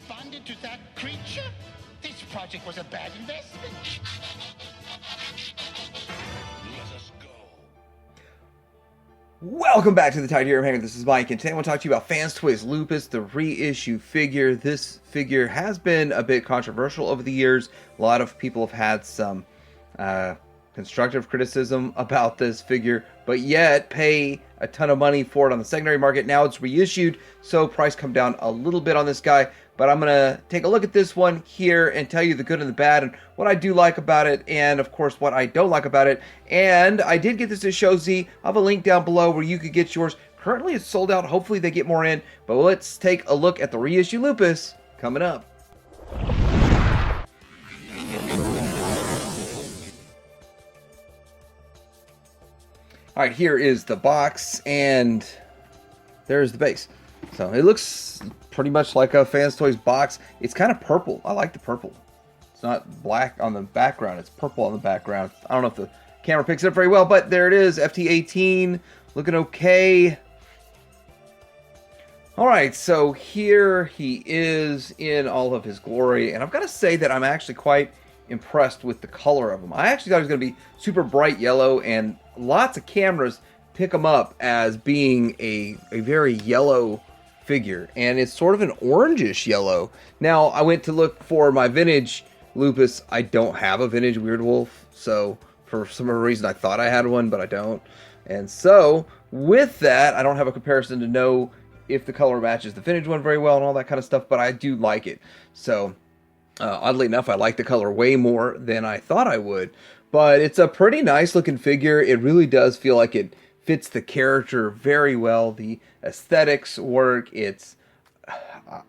responded to that creature? This project was a bad investment. Let us go. Welcome back to the Titanium Hanger. This is Mike, and today I want to talk to you about FansToys Lupus, the reissue figure. This figure has been a bit controversial over the years. A lot of people have had some constructive criticism about this figure, but yet pay a ton of money for it on the secondary market. Now it's reissued, so price come down a little bit on this guy. But I'm going to take a look at this one here and tell you the good and the bad and what I do like about it and, of course, what I don't like about it. And I did get this at Show Z. I have a link down below where you could get yours. Currently, it's sold out. Hopefully, they get more in. But let's take a look at the reissue Lupus coming up. All right, here is the box, and there's the base. So it looks pretty much like a FansToys box. It's kind of purple. I like the purple. It's not black on the background. It's purple on the background. I don't know if the camera picks it up very well, but there it is. FT-18 looking okay. All right, so here he is in all of his glory. And I've got to say that I'm actually quite impressed with the color of him. I actually thought he was going to be super bright yellow, and lots of cameras pick him up as being a very yellow figure, and it's sort of an orangish yellow. Now, I went to look for my vintage Lupus. I don't have a vintage Weirdwolf, so for some reason I thought I had one, but I don't. And so, with that, I don't have a comparison to know if the color matches the vintage one very well and all that kind of stuff, but I do like it. So, oddly enough, I like the color way more than I thought I would. But it's a pretty nice looking figure. It really does feel like it fits the character very well. The aesthetics work.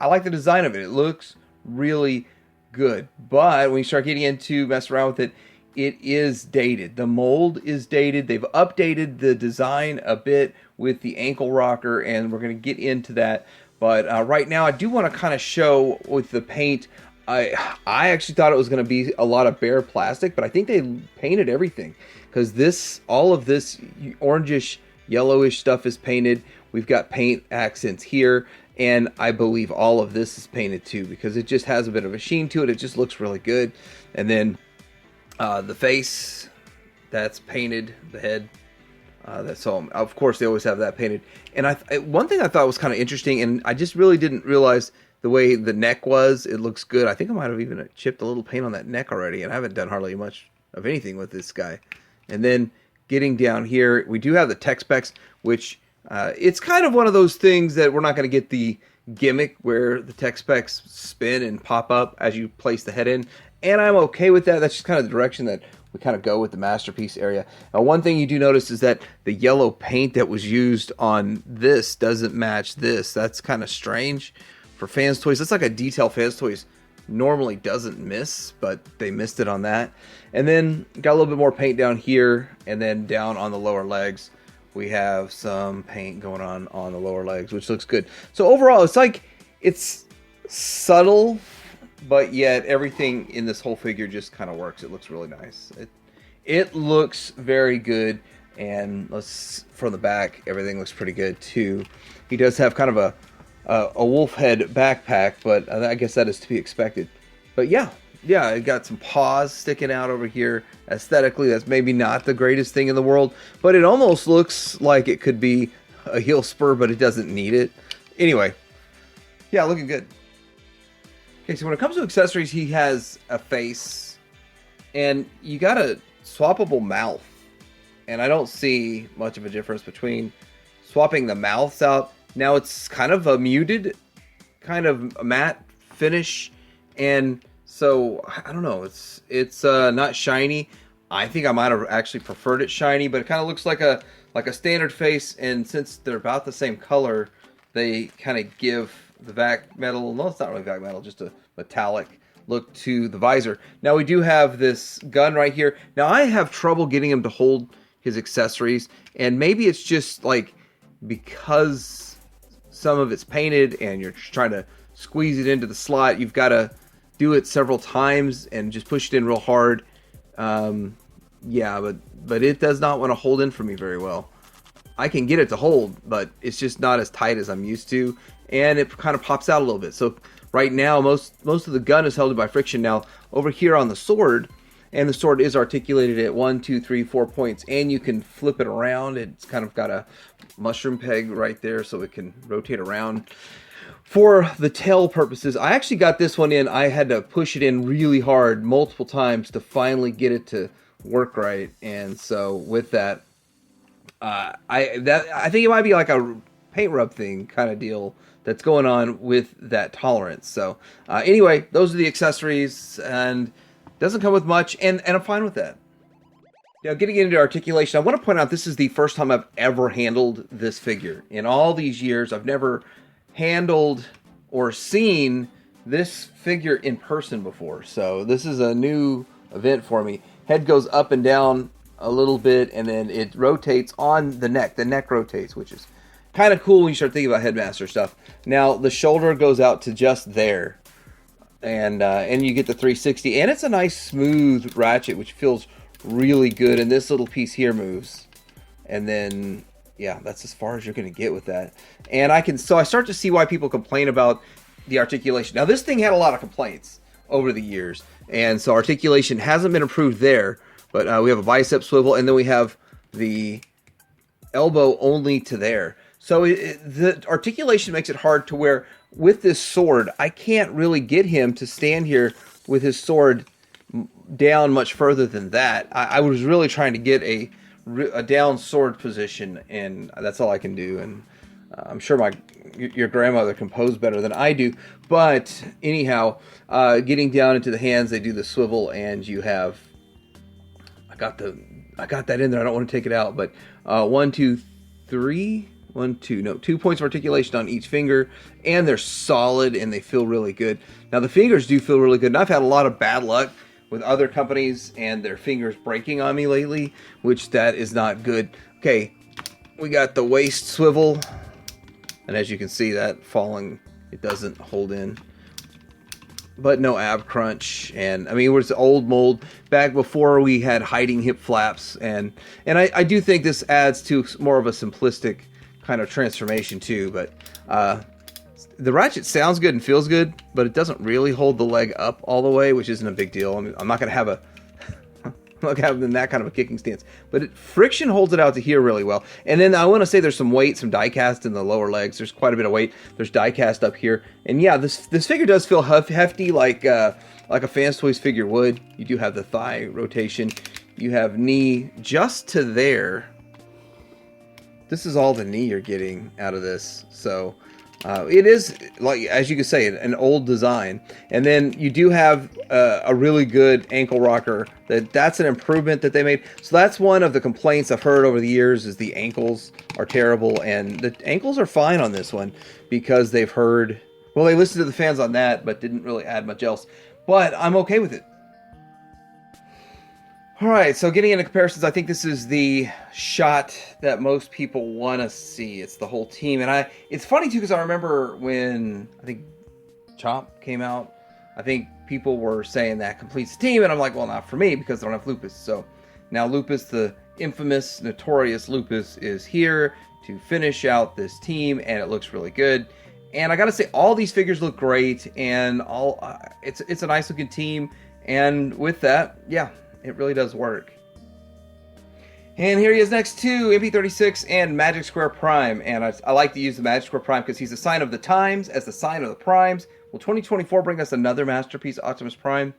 I like the design of it. It looks really good. But when you start getting into messing around with it, it is dated. The mold is dated. They've updated the design a bit with the ankle rocker, and we're going to get into that. But right now, I do want to kind of show with the paint. I actually thought it was going to be a lot of bare plastic, but I think they painted everything, because all of this orangish, yellowish stuff is painted. We've got paint accents here, and I believe all of this is painted too, because it just has a bit of a sheen to it. It just looks really good. And then the face, that's painted. The head, so of course they always have that painted. And one thing I thought was kind of interesting, and I just really didn't realize the way the neck was. It looks good. I think I might have even chipped a little paint on that neck already, and I haven't done hardly much of anything with this guy. And then getting down here, we do have the tech specs, which it's kind of one of those things that we're not going to get the gimmick where the tech specs spin and pop up as you place the head in. And I'm okay with that. That's just kind of the direction that we kind of go with the masterpiece area. Now, one thing you do notice is that the yellow paint that was used on this doesn't match this. That's kind of strange for FansToys. That's like a detail FansToys normally doesn't miss, but they missed it on that. And then got a little bit more paint down here, and then down on the lower legs we have some paint going on the lower legs, which looks good. So overall, it's subtle, but yet everything in this whole figure just kind of works. It looks really nice. It looks very good. And from the back, everything looks pretty good too. He does have kind of a wolf head backpack, but I guess that is to be expected. But yeah, it got some paws sticking out over here. Aesthetically, that's maybe not the greatest thing in the world, but it almost looks like it could be a heel spur, but it doesn't need it. Anyway, yeah, looking good. Okay, so when it comes to accessories, he has a face, and you got a swappable mouth. And I don't see much of a difference between swapping the mouths out. Now it's kind of a muted, kind of a matte finish, and so I don't know. It's not shiny. I think I might have actually preferred it shiny, but it kind of looks like a standard face. And since they're about the same color, they kind of give the vac metal. No, it's not really vac metal, just a metallic look to the visor. Now we do have this gun right here. Now I have trouble getting him to hold his accessories, and maybe it's just like because some of it's painted and you're trying to squeeze it into the slot, you've got to do it several times and just push it in real hard. Yeah, but it does not want to hold in for me very well. I can get it to hold, but it's just not as tight as I'm used to, and it kind of pops out a little bit. So right now most of the gun is held by friction. Now over here on the sword, and the sword is articulated at 1, 2, 3, 4 points, and you can flip it around. It's kind of got a mushroom peg right there so it can rotate around. For the tail purposes, I actually got this one in. I had to push it in really hard multiple times to finally get it to work right. And so with that, I think it might be like a paint rub thing kind of deal that's going on with that tolerance. So anyway, those are the accessories, and doesn't come with much, and I'm fine with that. Now, getting into articulation, I want to point out this is the first time I've ever handled this figure. In all these years, I've never handled or seen this figure in person before. So this is a new event for me. Head goes up and down a little bit, and then it rotates on the neck. The neck rotates, which is kind of cool when you start thinking about Headmaster stuff. Now, the shoulder goes out to just there. And you get the 360, and it's a nice smooth ratchet, which feels really good. And this little piece here moves, and then yeah, that's as far as you're going to get with that. And I start to see why people complain about the articulation. Now, this thing had a lot of complaints over the years, and so articulation hasn't been improved there. But we have a bicep swivel, and then we have the elbow only to there. So the articulation makes it hard to where with this sword, I can't really get him to stand here with his sword down much further than that. I was really trying to get a down sword position, and that's all I can do. And I'm sure your grandmother can pose better than I do. But anyhow, getting down into the hands, they do the swivel, and you have. I got that in there. I don't want to take it out, but 1, 2, 3. 2 points of articulation on each finger, and they're solid and they feel really good. Now the fingers do feel really good, and I've had a lot of bad luck with other companies and their fingers breaking on me lately, which that is not good. Okay, we got the waist swivel, and as you can see, that falling, it doesn't hold in. But no ab crunch, and I mean, it was old mold back before we had hiding hip flaps, and I do think this adds to more of a simplistic kind of transformation too. But the ratchet sounds good and feels good, but it doesn't really hold the leg up all the way, which isn't a big deal. I mean, I'm not gonna have that kind of a kicking stance, but friction holds it out to here really well. And then I want to say there's some weight, some die cast in the lower legs. There's quite a bit of weight. There's die cast up here, and yeah, this figure does feel hefty, like a FansToys figure would. You do have the thigh rotation. You have knee just to there. This is all the knee you're getting out of this. So it is, like, as you could say, an old design. And then you do have a really good ankle rocker. That's an improvement that they made. So that's one of the complaints I've heard over the years, is the ankles are terrible. And the ankles are fine on this one because they've heard, well, they listened to the fans on that, but didn't really add much else. But I'm okay with it. Alright, so getting into comparisons, I think this is the shot that most people want to see. It's the whole team. And it's funny too, because I remember when I think Chomp came out, I think people were saying that completes the team, and I'm like, well, not for me, because I don't have Lupus. So now Lupus, the infamous, notorious Lupus, is here to finish out this team, and it looks really good. And I gotta say, all these figures look great, and it's a nice looking team. And with that, yeah, it really does work. And here he is next to MP36 and Magic Square Prime. And I like to use the Magic Square Prime because he's a sign of the times as the sign of the primes. Will 2024 bring us another masterpiece, Optimus Prime?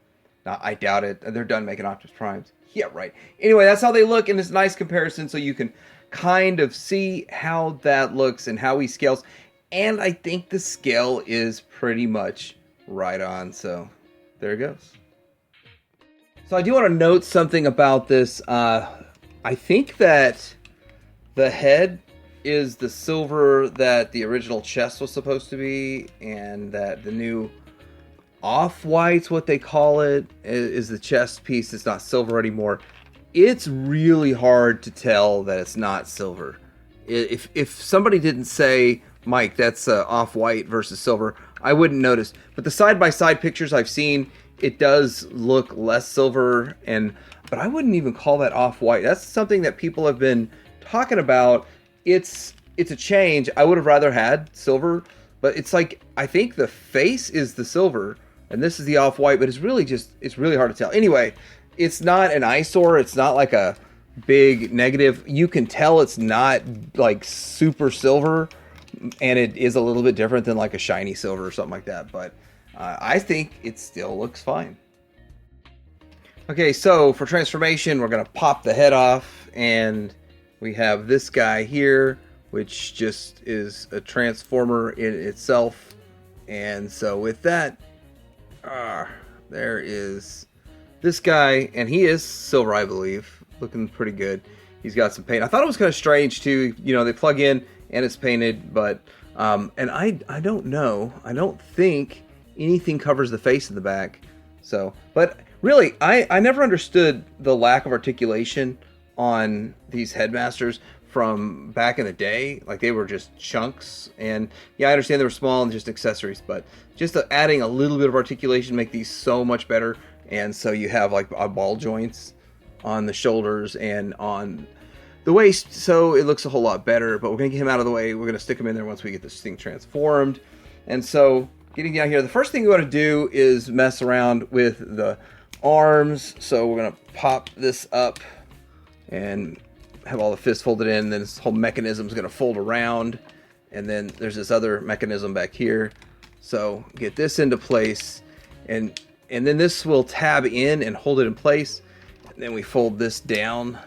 No, I doubt it. They're done making Optimus Primes. Yeah, right. Anyway, that's how they look in this nice comparison, so you can kind of see how that looks and how he scales. And I think the scale is pretty much right on. So there it goes. So I do want to note something about this. I think that the head is the silver that the original chest was supposed to be, and that the new off-white's what they call it, is the chest piece. It's not silver anymore. It's really hard to tell that it's not silver. If somebody didn't say, Mike, that's off-white versus silver, I wouldn't notice. But the side-by-side pictures I've seen, it does look less silver, but I wouldn't even call that off-white. That's something that people have been talking about. It's a change. I would have rather had silver, but it's like, I think the face is the silver and this is the off-white, but it's really hard to tell. Anyway, it's not an eyesore. It's not like a big negative. You can tell it's not like super silver, and it is a little bit different than like a shiny silver or something like that, but I think it still looks fine. Okay, so for transformation, we're gonna pop the head off, and we have this guy here, which just is a transformer in itself. And so with that, there is this guy, and he is silver, I believe, looking pretty good. He's got some paint. I thought it was kind of strange too. You know, they plug in and it's painted, but and I don't know. I don't think anything covers the face in the back. So, but really, I never understood the lack of articulation on these headmasters from back in the day. Like, they were just chunks, and yeah, I understand they were small and just accessories, but just adding a little bit of articulation make these so much better. And so you have like ball joints on the shoulders and on the waist, so it looks a whole lot better. But we're gonna get him out of the way. We're gonna stick him in there once we get this thing transformed. And so getting down here, the first thing we want to do is mess around with the arms. So we're gonna pop this up and have all the fists folded in. Then this whole mechanism is gonna fold around, and then there's this other mechanism back here. So get this into place, and then this will tab in and hold it in place. And then we fold this down.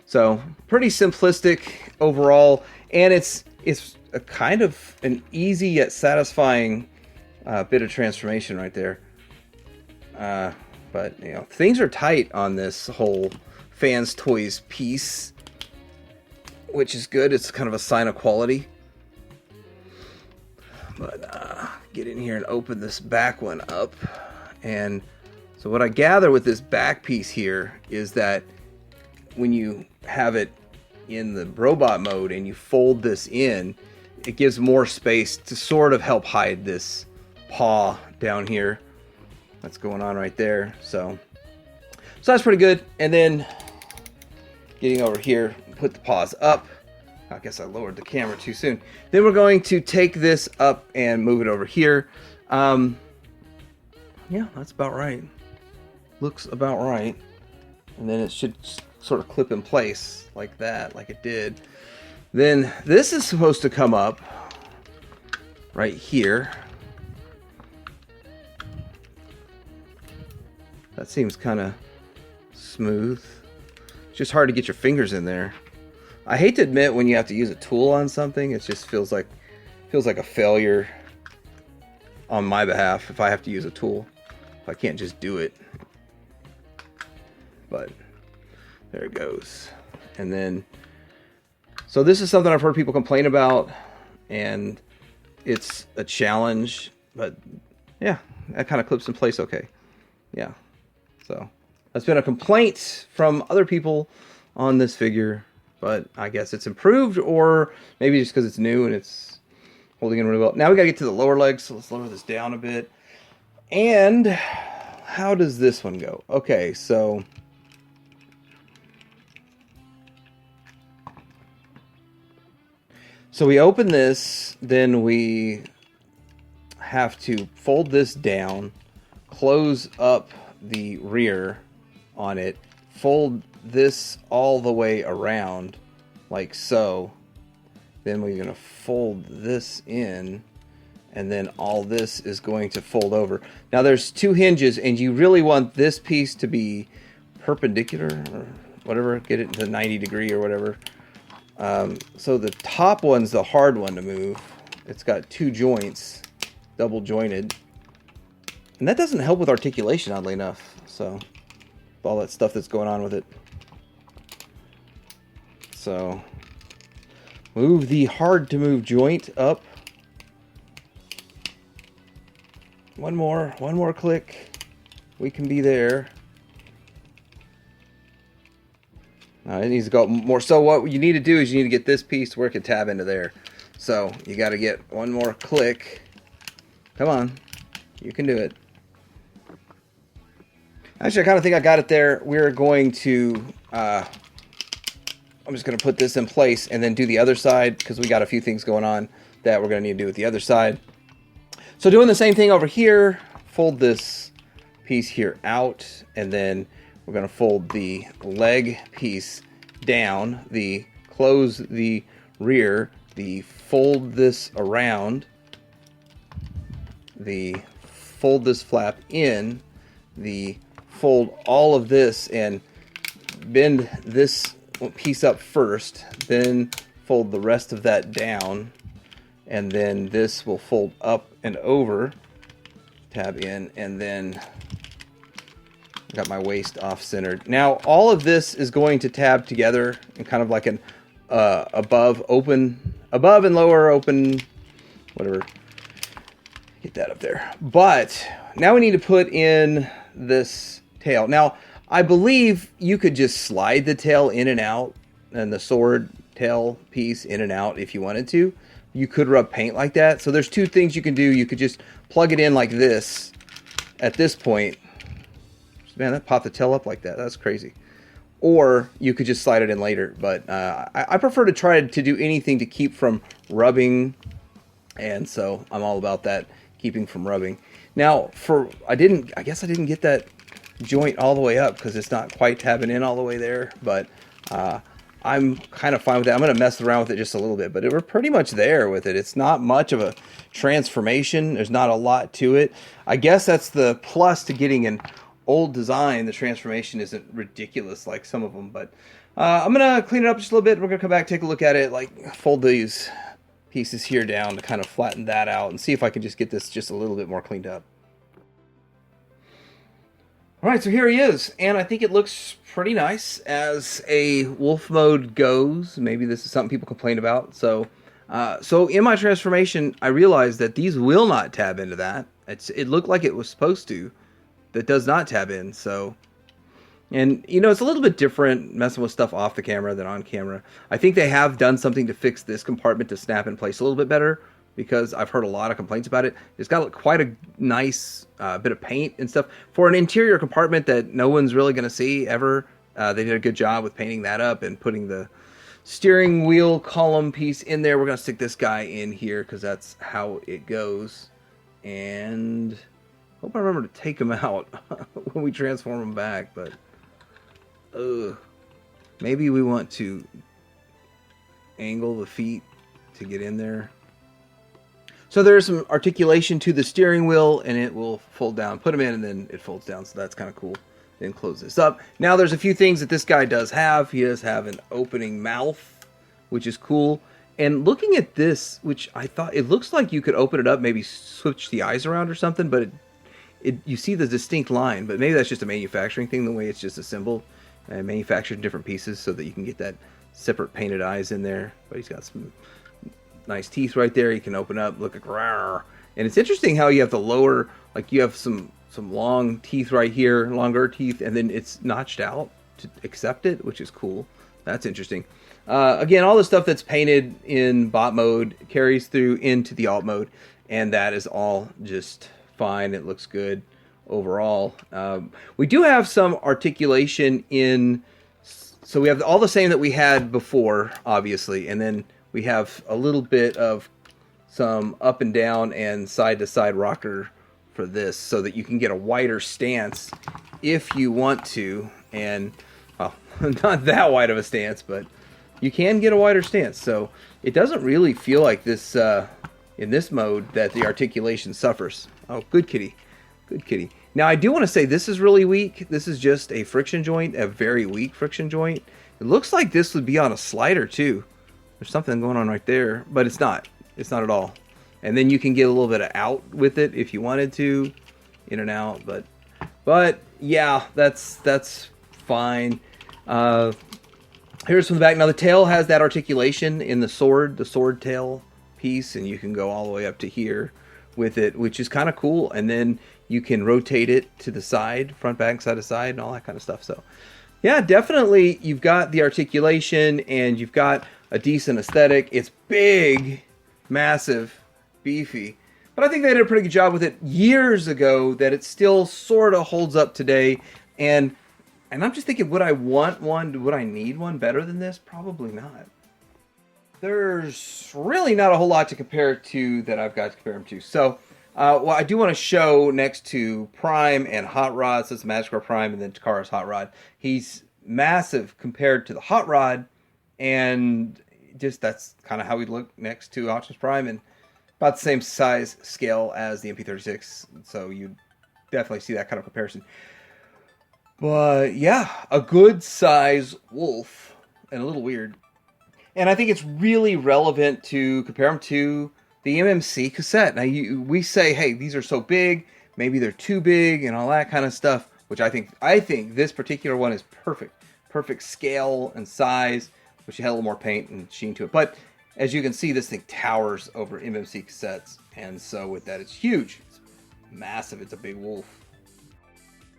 So pretty simplistic overall, and it's a kind of an easy yet satisfying bit of transformation right there. But you know, things are tight on this whole FansToys piece, which is good. It's kind of a sign of quality. But get in here and open this back one up. And so what I gather with this back piece here is that when you have it in the robot mode and you fold this in, it gives more space to sort of help hide this paw down here that's going on right there. So that's pretty good. And then getting over here, put the paws up. I guess I lowered the camera too soon. Then we're going to take this up and move it over here. Yeah, that's about right. Looks about right. And then it should sort of clip in place like that, like it did. Then this is supposed to come up right here. That seems kind of smooth. It's just hard to get your fingers in there. I hate to admit, when you have to use a tool on something, it just feels like a failure on my behalf if I have to use a tool, if I can't just do it. But there it goes. And then, so this is something I've heard people complain about, and it's a challenge, but yeah, that kind of clips in place okay. Yeah, so that's been a complaint from other people on this figure, but I guess it's improved, or maybe just because it's new and it's holding in really well. Now we gotta get to the lower legs, so let's lower this down a bit. And how does this one go? Okay, so we open this, then we have to fold this down, close up the rear on it, fold this all the way around like so. Then we're going to fold this in, and then all this is going to fold over. Now there's two hinges, and you really want this piece to be perpendicular or whatever, get it to 90 degree or whatever. So the top one's the hard one to move. It's got two joints, double jointed, and that doesn't help with articulation, oddly enough. So all that stuff that's going on with it. So move the hard to move joint up. One more click. We can be there. It needs to go more. So what you need to do is you need to get this piece where it can tab into there. So you got to get one more click. Come on, you can do it. Actually, I kind of think I got it there. We're going to, I'm just going to put this in place and then do the other side because we got a few things going on. that we're going to need to do with the other side. So doing the same thing over here, fold this piece here out, and then we're going to fold the leg piece down, close the rear, fold this around, fold this flap in, fold all of this and bend this piece up first, then fold the rest of that down, and then this will fold up and over, tab in, and then I got my waist off-centered. Now all of this is going to tab together in kind of like an above and lower open, whatever. Get that up there. But now we need to put in this tail. Now I believe you could just slide the tail in and out, and the sword tail piece in and out if you wanted to. You could rub paint like that. So there's two things you can do. You could just plug it in like this at this point. Man, that popped the tail up like that. That's crazy. Or you could just slide it in later. But I prefer to try to do anything to keep from rubbing. And so I'm all about that, keeping from rubbing. Now, I guess I didn't get that joint all the way up because it's not quite tabbing in all the way there. But I'm kind of fine with that. I'm going to mess around with it just a little bit. But we're pretty much there with it. It's not much of a transformation. There's not a lot to it. I guess that's the plus to getting an old design. The transformation isn't ridiculous like some of them, but I'm gonna clean it up just a little bit. We're gonna come back, take a look at it, like fold these pieces here down to kind of flatten that out and see if I can just get this just a little bit more cleaned up. All right, so here he is, and I think it looks pretty nice as a wolf mode goes. Maybe this is something people complain about. So in my transformation, I realized that these will not tab into that. It looked like it was supposed to. That does not tab in. So, and you know, it's a little bit different messing with stuff off the camera than on camera. I think they have done something to fix this compartment to snap in place a little bit better, because I've heard a lot of complaints about it. It's got quite a nice bit of paint and stuff for an interior compartment that no one's really going to see ever. They did a good job with painting that up and putting the steering wheel column piece in there. We're going to stick this guy in here because that's how it goes. And hope I remember to take them out when we transform them back, but maybe we want to angle the feet to get in there. So there's some articulation to the steering wheel, and it will fold down. Put them in, and then it folds down, so that's kind of cool. Then close this up. Now there's a few things that this guy does have. He does have an opening mouth, which is cool. And looking at this, which I thought, it looks like you could open it up, maybe switch the eyes around or something, but you see the distinct line, but maybe that's just a manufacturing thing, the way it's just assembled and manufactured in different pieces so that you can get that separate painted eyes in there. But he's got some nice teeth right there. You can open up, look at, and it's interesting how you have the lower, like you have some long teeth right here, longer teeth, and then it's notched out to accept it, which is cool. That's interesting. Again, all the stuff that's painted in bot mode carries through into the alt mode, and that is all just fine. It looks good overall. We do have some articulation in, so we have all the same that we had before, obviously, and then we have a little bit of some up and down and side to side rocker for this, so that you can get a wider stance if you want to. And well, not that wide of a stance, but you can get a wider stance. So it doesn't really feel like this in this mode that the articulation suffers. Oh, good kitty. Good kitty. Now, I do want to say this is really weak. This is just a friction joint, a very weak friction joint. It looks like this would be on a slider, too. There's something going on right there, but it's not. It's not at all. And then you can get a little bit of out with it if you wanted to, in and out. But yeah, that's fine. Here's from the back. Now, the tail has that articulation in the sword tail piece, and you can go all the way up to here with it, which is kind of cool. And then you can rotate it to the side, front, back, side to side, and all that kind of stuff. So yeah, definitely you've got the articulation and you've got a decent aesthetic. It's big, massive, beefy, but I think they did a pretty good job with it years ago that it still sort of holds up today. And I'm just thinking, would I want one? Would I need one better than this? Probably not. there's really not a whole lot to compare to that I've got to compare him to. So, well, I do want to show next to Prime and Hot Rod, so it's Magic Rod Prime and then Takara's Hot Rod. He's massive compared to the Hot Rod, and just that's kind of how he'd look next to Optimus Prime, and about the same size scale as the MP36, so you definitely see that kind of comparison. But yeah, a good size wolf, and a little weird. And I think it's really relevant to compare them to the MMC cassette. Now, we say, hey, these are so big, maybe they're too big, and all that kind of stuff, which I think this particular one is perfect. Perfect scale and size, which had a little more paint and sheen to it. But as you can see, this thing towers over MMC cassettes, and so with that, it's huge. It's massive. It's a big wolf.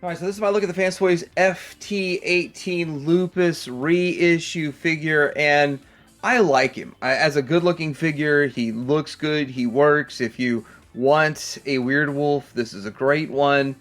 All right, so this is my look at the FansToys FT-18 Lupus reissue figure, and I like him. As a good-looking figure, he looks good, he works. If you want a Weirdwolf, this is a great one.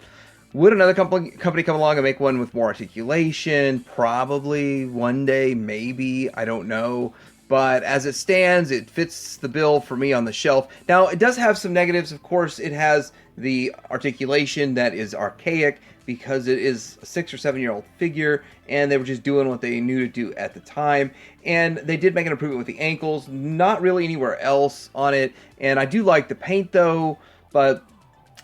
Would another company come along and make one with more articulation? Probably. One day, maybe. I don't know. But as it stands, it fits the bill for me on the shelf. Now, it does have some negatives. Of course, it has the articulation that is archaic because it is a 6 or 7 year old figure, and they were just doing what they knew to do at the time. And they did make an improvement with the ankles, not really anywhere else on it. And I do like the paint, though, but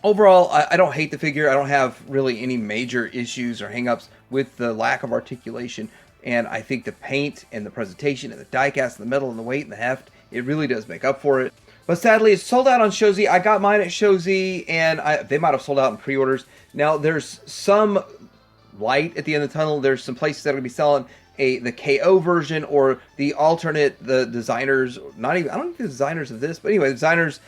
overall, I don't hate the figure. I don't have really any major issues or hangups with the lack of articulation. And I think the paint and the presentation and the die-cast and the metal and the weight and the heft, it really does make up for it. But sadly, it's sold out on ShowZ. I got mine at ShowZ, and they might have sold out in pre-orders. Now, there's some light at the end of the tunnel. There's some places that are going to be selling the KO version or the alternate, the designers, not even, I don't think the designers of this, but anyway, the designers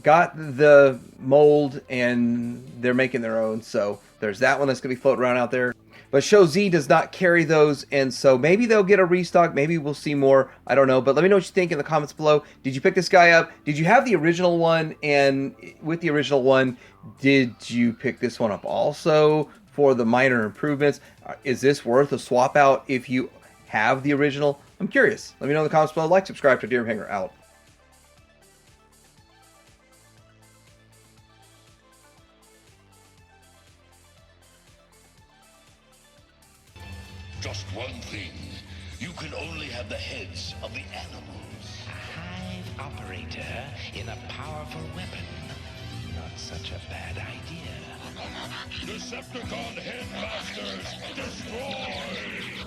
got the mold, and they're making their own. So there's that one that's going to be floating around out there. But ShowZ does not carry those, and so maybe they'll get a restock. Maybe we'll see more. I don't know. But let me know what you think in the comments below. Did you pick this guy up? Did you have the original one? And with the original one, did you pick this one up also for the minor improvements? Is this worth a swap out if you have the original? I'm curious. Let me know in the comments below. Like, subscribe to Deer Hanger out. Just one thing. You can only have the heads of the animals. A hive operator in a powerful weapon. Not such a bad idea. Decepticon Headmasters, destroy!